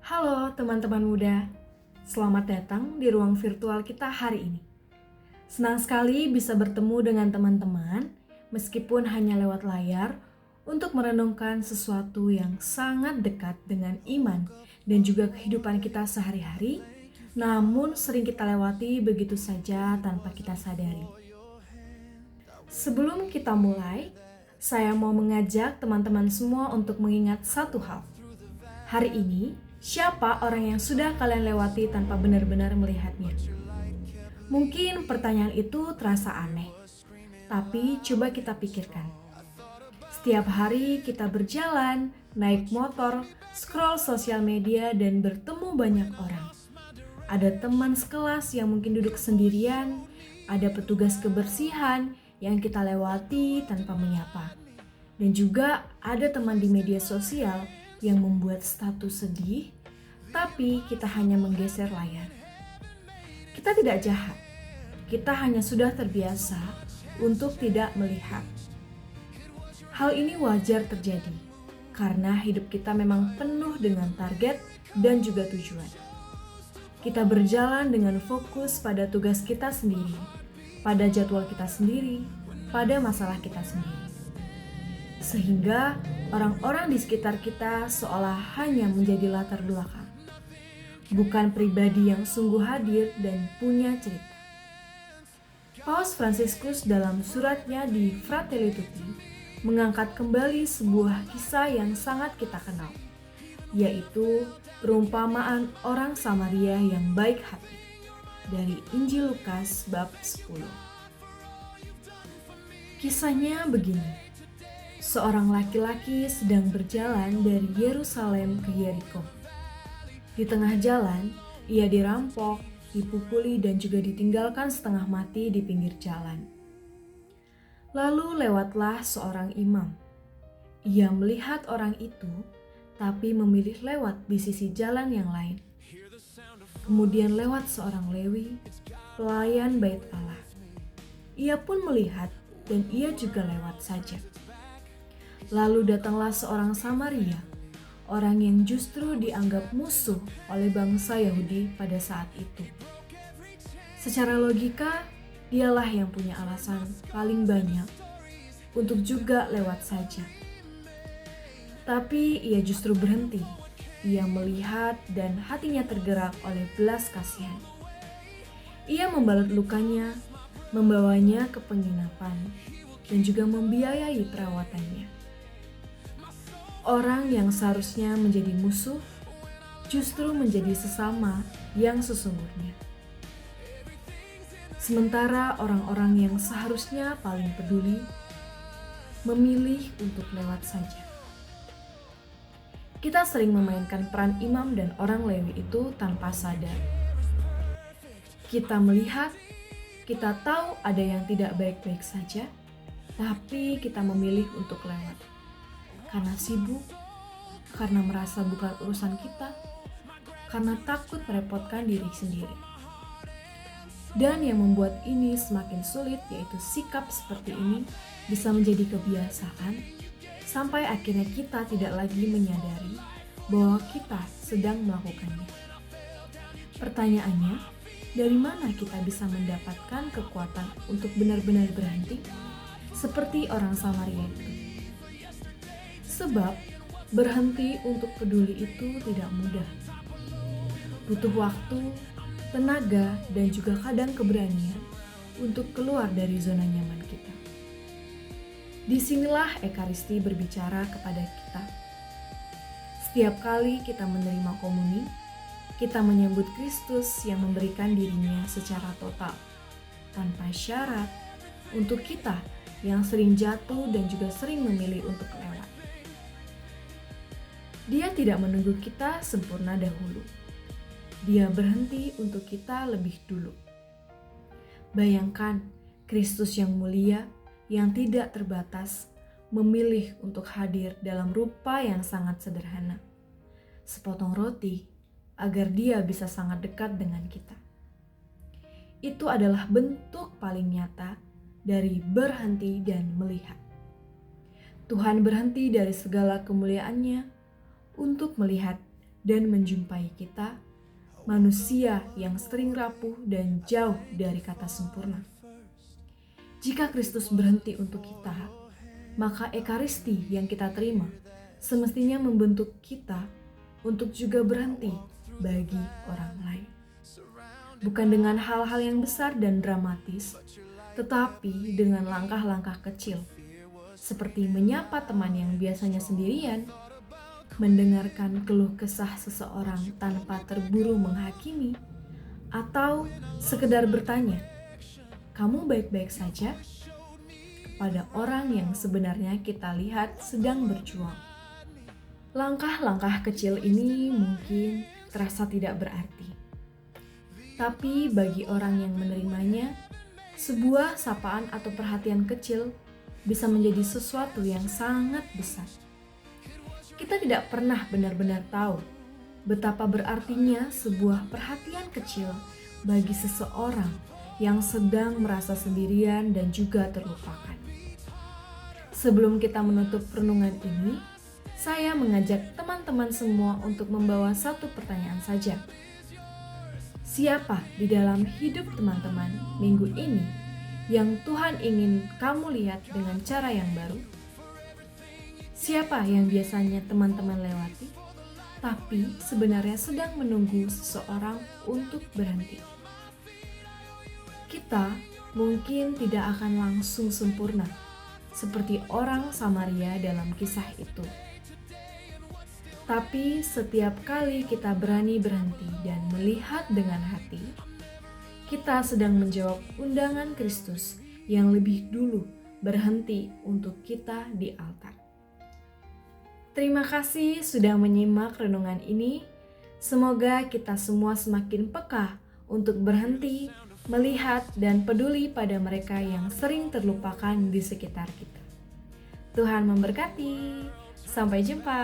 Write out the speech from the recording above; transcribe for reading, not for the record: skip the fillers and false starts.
Halo teman-teman muda, selamat datang di ruang virtual kita hari ini. Senang sekali bisa bertemu dengan teman-teman, meskipun hanya lewat layar, untuk merenungkan sesuatu yang sangat dekat dengan iman dan juga kehidupan kita sehari-hari, namun sering kita lewati begitu saja tanpa kita sadari. Sebelum kita mulai, saya mau mengajak teman-teman semua untuk mengingat satu hal. Hari ini, siapa orang yang sudah kalian lewati tanpa benar-benar melihatnya? Mungkin pertanyaan itu terasa aneh, tapi coba kita pikirkan. Setiap hari kita berjalan, naik motor, scroll sosial media, dan bertemu banyak orang. Ada teman sekelas yang mungkin duduk sendirian, ada petugas kebersihan yang kita lewati tanpa menyapa. Dan juga ada teman di media sosial yang membuat status sedih, tapi kita hanya menggeser layar. Kita tidak jahat, kita hanya sudah terbiasa untuk tidak melihat. Hal ini wajar terjadi, karena hidup kita memang penuh dengan target dan juga tujuan. Kita berjalan dengan fokus pada tugas kita sendiri, pada jadwal kita sendiri, pada masalah kita sendiri. Sehingga orang-orang di sekitar kita seolah hanya menjadi latar belakang, bukan pribadi yang sungguh hadir dan punya cerita. Paus Fransiskus dalam suratnya di Fratelli Tutti mengangkat kembali sebuah kisah yang sangat kita kenal, yaitu perumpamaan orang Samaria yang baik hati dari Injil Lukas bab 10. Kisahnya begini. Seorang laki-laki sedang berjalan dari Yerusalem ke Yeriko. Di tengah jalan, ia dirampok, dipukuli, dan juga ditinggalkan setengah mati di pinggir jalan. Lalu lewatlah seorang imam. Ia melihat orang itu, tapi memilih lewat di sisi jalan yang lain. Kemudian lewat seorang Lewi, pelayan bait Allah. Ia pun melihat dan ia juga lewat saja. Lalu datanglah seorang Samaria, orang yang justru dianggap musuh oleh bangsa Yahudi pada saat itu. Secara logika, dialah yang punya alasan paling banyak untuk juga lewat saja. Tapi ia justru berhenti. Ia melihat dan hatinya tergerak oleh belas kasihan. Ia membalut lukanya, membawanya ke penginapan, dan juga membiayai perawatannya. Orang yang seharusnya menjadi musuh justru menjadi sesama yang sesungguhnya. Sementara orang-orang yang seharusnya paling peduli memilih untuk lewat saja. Kita sering memainkan peran imam dan orang Lewi itu tanpa sadar. Kita melihat, kita tahu ada yang tidak baik-baik saja, tapi kita memilih untuk lewat. Karena sibuk, karena merasa bukan urusan kita, karena takut merepotkan diri sendiri. Dan yang membuat ini semakin sulit yaitu sikap seperti ini bisa menjadi kebiasaan sampai akhirnya kita tidak lagi menyadari bahwa kita sedang melakukannya. Pertanyaannya, dari mana kita bisa mendapatkan kekuatan untuk benar-benar berhenti seperti orang Samaria itu? Sebab berhenti untuk peduli itu tidak mudah. Butuh waktu, tenaga, dan juga kadang keberanian untuk keluar dari zona nyaman kita. Disinilah Ekaristi berbicara kepada kita. Setiap kali kita menerima komuni, kita menyambut Kristus yang memberikan dirinya secara total, tanpa syarat, untuk kita yang sering jatuh dan juga sering memilih untuk lewat. Dia tidak menunggu kita sempurna dahulu. Dia berhenti untuk kita lebih dulu. Bayangkan Kristus yang mulia, yang tidak terbatas, memilih untuk hadir dalam rupa yang sangat sederhana. Sepotong roti, agar dia bisa sangat dekat dengan kita. Itu adalah bentuk paling nyata dari berhenti dan melihat. Tuhan berhenti dari segala kemuliaannya untuk melihat dan menjumpai kita, manusia yang sering rapuh dan jauh dari kata sempurna. Jika Kristus berhenti untuk kita, maka Ekaristi yang kita terima semestinya membentuk kita untuk juga berhenti bagi orang lain. Bukan dengan hal-hal yang besar dan dramatis, tetapi dengan langkah-langkah kecil, seperti menyapa teman yang biasanya sendirian, mendengarkan keluh kesah seseorang tanpa terburu menghakimi, atau sekedar bertanya, "Kamu baik-baik saja?" pada orang yang sebenarnya kita lihat sedang berjuang. Langkah-langkah kecil ini mungkin terasa tidak berarti, tapi bagi orang yang menerimanya, sebuah sapaan atau perhatian kecil bisa menjadi sesuatu yang sangat besar. Kita tidak pernah benar-benar tahu betapa berartinya sebuah perhatian kecil bagi seseorang yang sedang merasa sendirian dan juga terlupakan. Sebelum kita menutup renungan ini, saya mengajak teman-teman semua untuk membawa satu pertanyaan saja. Siapa di dalam hidup teman-teman minggu ini yang Tuhan ingin kamu lihat dengan cara yang baru? Siapa yang biasanya teman-teman lewati, tapi sebenarnya sedang menunggu seseorang untuk berhenti? Kita mungkin tidak akan langsung sempurna, seperti orang Samaria dalam kisah itu. Tapi setiap kali kita berani berhenti dan melihat dengan hati, kita sedang menjawab undangan Kristus yang lebih dulu berhenti untuk kita di altar. Terima kasih sudah menyimak renungan ini. Semoga kita semua semakin peka untuk berhenti, melihat, dan peduli pada mereka yang sering terlupakan di sekitar kita. Tuhan memberkati. Sampai jumpa.